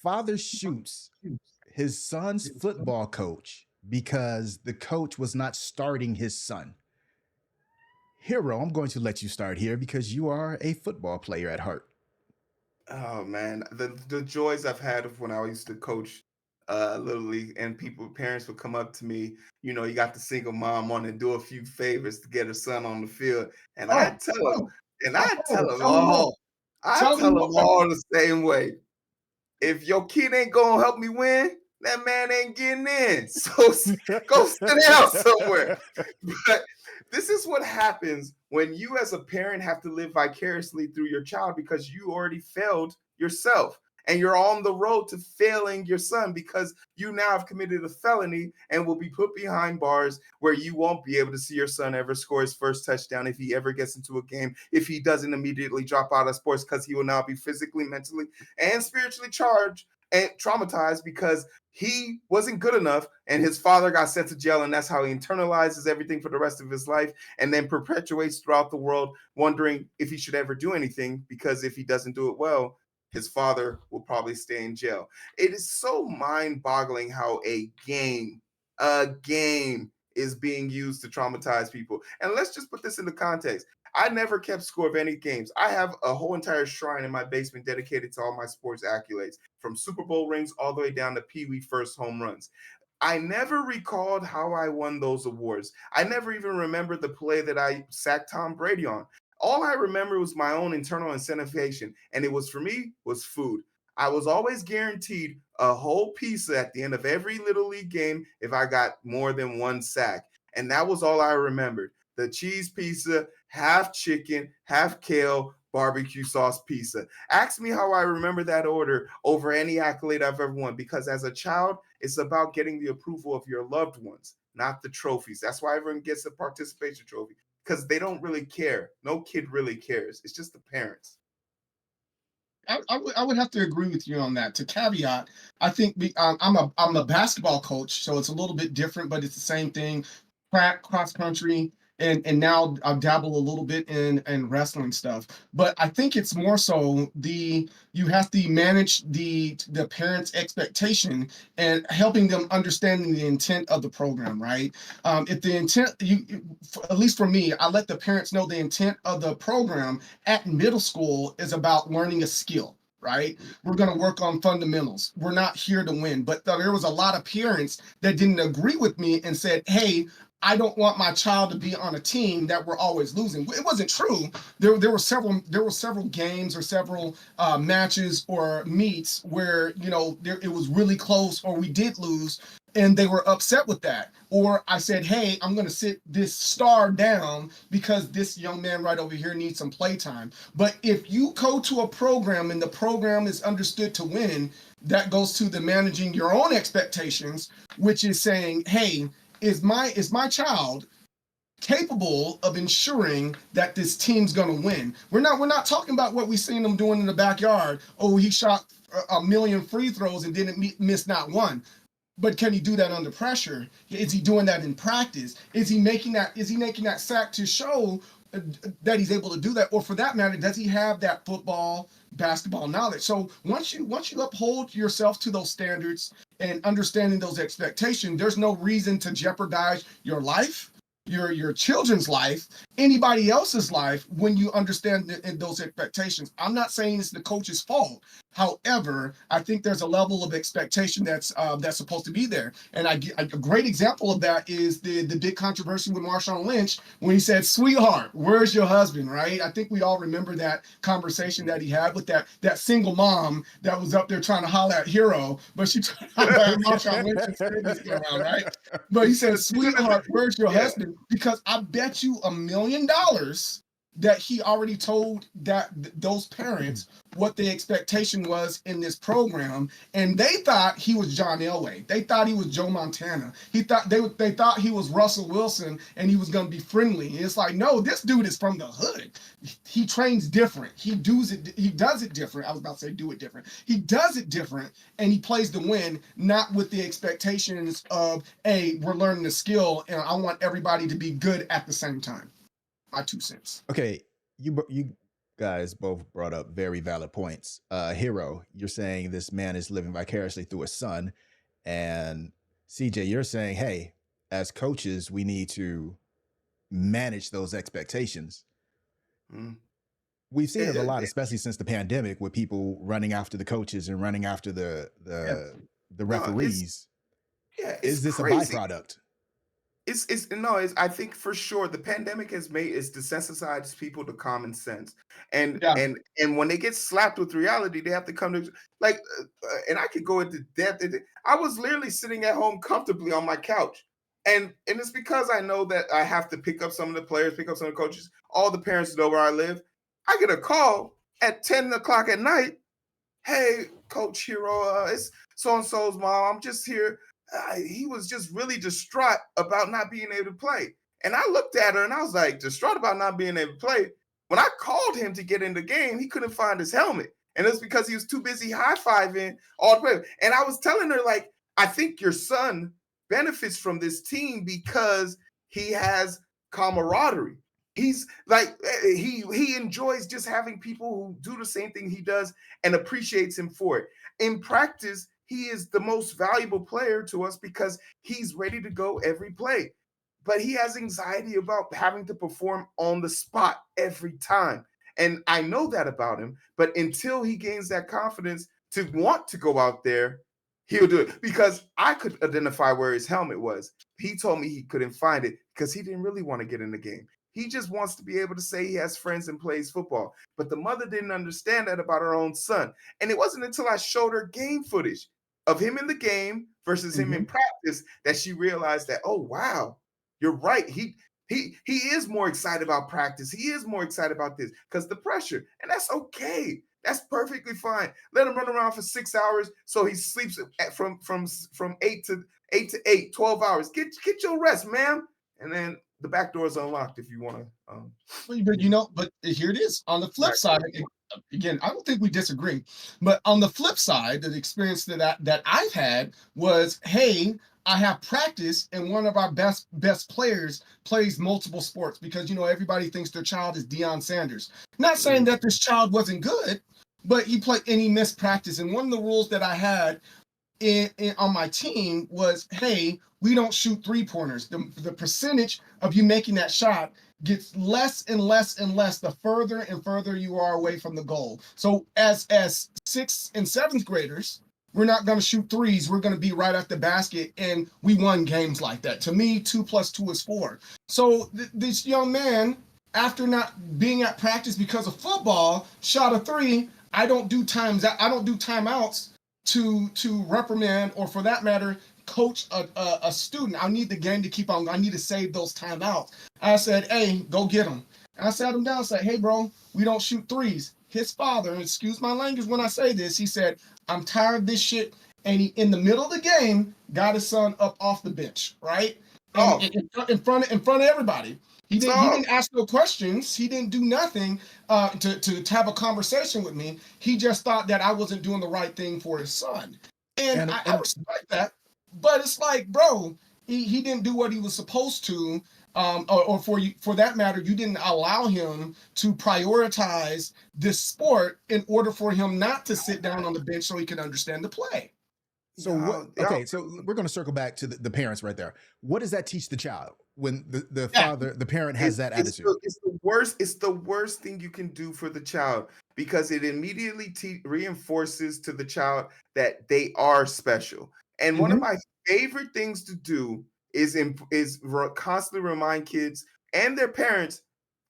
Father shoots his son's football coach because the coach was not starting his son. Hero, I'm going to let you start here because you are a football player at heart. Oh man, the joys I've had of when I used to coach little league, and parents would come up to me, you got the single mom on and do a few favors to get her son on the field, and I Oh, tell them, oh, and I tell them tell me more. all, I Tell me tell them more. all the same way. If your kid ain't gonna help me win, that man ain't getting in. So go sit down somewhere. But this is what happens when you, as a parent, have to live vicariously through your child because you already failed yourself. And you're on the road to failing your son because you now have committed a felony and will be put behind bars where you won't be able to see your son ever score his first touchdown if he ever gets into a game, if he doesn't immediately drop out of sports because he will now be physically, mentally, and spiritually charged and traumatized because he wasn't good enough and his father got sent to jail, and that's how he internalizes everything for the rest of his life and then perpetuates throughout the world wondering if he should ever do anything because if he doesn't do it well, his father will probably stay in jail. It is so mind-boggling how a game is being used to traumatize people. And let's just put this into context. I never kept score of any games. I have a whole entire shrine in my basement dedicated to all my sports accolades, from Super Bowl rings all the way down to Pee Wee first home runs. I never recalled how I won those awards. I never even remembered the play that I sacked Tom Brady on. All I remember was my own internal incentivization, and it was for me was food. I was always guaranteed a whole pizza at the end of every little league game if I got more than one sack, and that was all I remembered. The cheese pizza, half chicken, half kale, barbecue sauce pizza. Ask me how I remember that order over any accolade I've ever won because as a child, it's about getting the approval of your loved ones, not the trophies. That's why everyone gets a participation trophy because they don't really care. No kid really cares. It's just the parents. I would have to agree with you on that. To caveat, I think I'm a basketball coach, so it's a little bit different, but it's the same thing. Track, cross country, and now I dabble a little bit in wrestling stuff. But I think it's more so you have to manage the parents' expectation and helping them understanding the intent of the program, right? If the intent, at least for me, I let the parents know the intent of the program at middle school is about learning a skill, right? We're going to work on fundamentals. We're not here to win. But there was a lot of parents that didn't agree with me and said, hey, I don't want my child to be on a team that we're always losing. It wasn't true. There were several games or several matches or meets where it was really close or we did lose, and they were upset with that. Or I said, hey, I'm going to sit this star down because this young man right over here needs some playtime. But if you go to a program and the program is understood to win, that goes to the managing your own expectations, which is saying, hey, is my child capable of ensuring that this team's going to win? We're not talking about what we seen them doing in the backyard. Oh, he shot a million free throws and didn't miss not one. But can he do that under pressure? Is he doing that in practice? Is he making that sack to show that he's able to do that? Or for that matter, does he have that football, basketball knowledge? So once you uphold yourself to those standards and understanding those expectations, there's no reason to jeopardize your life, your children's life, anybody else's life when you understand those expectations. I'm not saying it's the coach's fault. However, I think there's a level of expectation that's supposed to be there. And a great example of that is the big controversy with Marshawn Lynch when he said, "Sweetheart, where's your husband?" Right? I think we all remember that conversation that he had with that single mom that was up there trying to holler at Hero, but she tried to holler at Marshawn Lynch instead this go around, right? But he said, He should have, "Sweetheart, where's your yeah. husband?" Because I bet you $1 million that he already told those parents what the expectation was in this program, and they thought he was John Elway. They thought he was Joe Montana. They thought he was Russell Wilson, and he was going to be friendly. And it's like, no, this dude is from the hood. He trains different. He does it different. I was about to say do it different. He does it different, and he plays to win, not with the expectations of, hey, we're learning a skill, and I want everybody to be good at the same time. My 2 cents. Okay, you guys both brought up very valid points. Hero, you're saying this man is living vicariously through his son, and CJ, you're saying, hey, as coaches, we need to manage those expectations. Mm. We've seen it a lot, Eh, especially since the pandemic, with people running after the coaches and running after the Yes. the no, it's referees. yeah, it's Is this a crazy. byproduct? It's no, it's I think for sure the pandemic has made it's desensitized people to common sense. And Yeah. and when they get slapped with reality, they have to come to like and I could go into depth. I was literally sitting at home comfortably on my couch. And it's because I know that I have to pick up some of the players, pick up some of the coaches, all the parents know where I live. I get a call at 10 o'clock at night. Hey, Coach Hero, it's so and so's mom. I'm just here. He was just really distraught about not being able to play. And I looked at her and I was like, distraught about not being able to play. When I called him to get in the game, he couldn't find his helmet. And it's because he was too busy high fiving all the way. And I was telling her, like, I think your son benefits from this team because he has camaraderie. He's like he enjoys just having people who do the same thing he does and appreciates him for it. In practice, he is the most valuable player to us because he's ready to go every play. But he has anxiety about having to perform on the spot every time. And I know that about him. But until he gains that confidence to want to go out there, he'll do it. Because I could identify where his helmet was. He told me he couldn't find it because he didn't really want to get in the game. He just wants to be able to say he has friends and plays football. But the mother didn't understand that about her own son. And it wasn't until I showed her game footage of him in the game versus him in Mhm. practice that she realized that, oh wow, you're right. He is more excited about practice. He is more excited about this because the pressure, and that's okay. That's perfectly fine. Let him run around for 6 hours so he sleeps from 8 to 8, 12 hours. Get your rest, ma'am. And then the back door is unlocked if you want to But you know, but here it is. On the flip back side, door. again, I don't think we disagree. But on the flip side, the experience that I've had was, hey, I have practice, and one of our best players plays multiple sports because everybody thinks their child is Deion Sanders. Not saying Mm, that this child wasn't good, but he played and he missed practice. And one of the rules that I had on my team was, hey, we don't shoot three pointers. The percentage of you making that shot gets less and less and less the further and further you are away from the goal. So as sixth and seventh graders, we're not going to shoot threes. We're going to be right at the basket, and we won games like that. To me, 2 + 2 is 4. So this young man, after not being at practice because of football, shot a three. I don't do timeouts to reprimand, or for that matter, coach a student. I need the game to keep on. I need to save those timeouts. I said, hey, go get him. And I sat him down and said, hey, bro, we don't shoot threes. His father, and excuse my language when I say this, he said, I'm tired of this shit. And he, in the middle of the game, got his son up off the bench, right? And off. in front of everybody. He It's didn't he off. didn't ask no questions. He didn't do nothing to have a conversation with me. He just thought that I wasn't doing the right thing for his son. And I And respect that. But it's like, bro, he didn't do what he was supposed to. Or for that matter, you didn't allow him to prioritize this sport in order for him not to sit down on the bench so he can understand the play. so what? Yeah. Okay, so we're going to circle back to the parents right there. What does that teach the child when the Yeah, father, the parent has It's that it's attitude? the it's the worst it's the worst thing you can do for the child because it immediately reinforces to the child that they are special. And one of hmm my favorite things to do constantly remind kids and their parents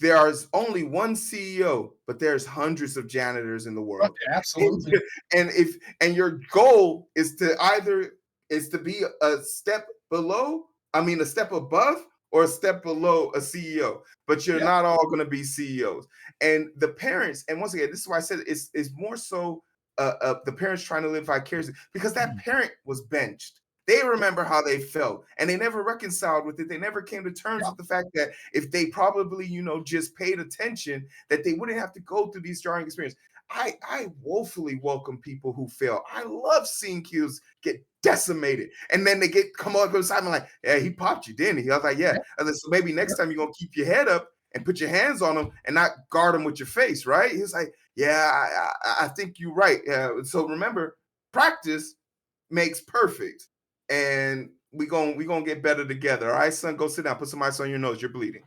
there is only one CEO, but there's hundreds of janitors in the world. absolutely. And your goal is to either is to be a step below, I mean a step above or a step below a CEO, but you're Yeah. not all going to be CEOs. And the parents, and once again, this is why I said it's more so the parents trying to live vicariously because that parent was benched. They remember how they felt and they never reconciled with it. They never came to terms Yeah. with the fact that if they probably, just paid attention, that they wouldn't have to go through these jarring experiences. I woefully welcome people who fail. I love seeing kids get decimated. And then they come on the side and like, yeah, he popped you, didn't he? I was like, yeah. Yeah. And then, so maybe next time you're gonna keep your head up and put your hands on them and not guard them with your face, right? He's like, yeah, I think you're right. So remember, practice makes perfect, and we gonna get better together. All right, son, go sit down. Put some ice on your nose. You're bleeding.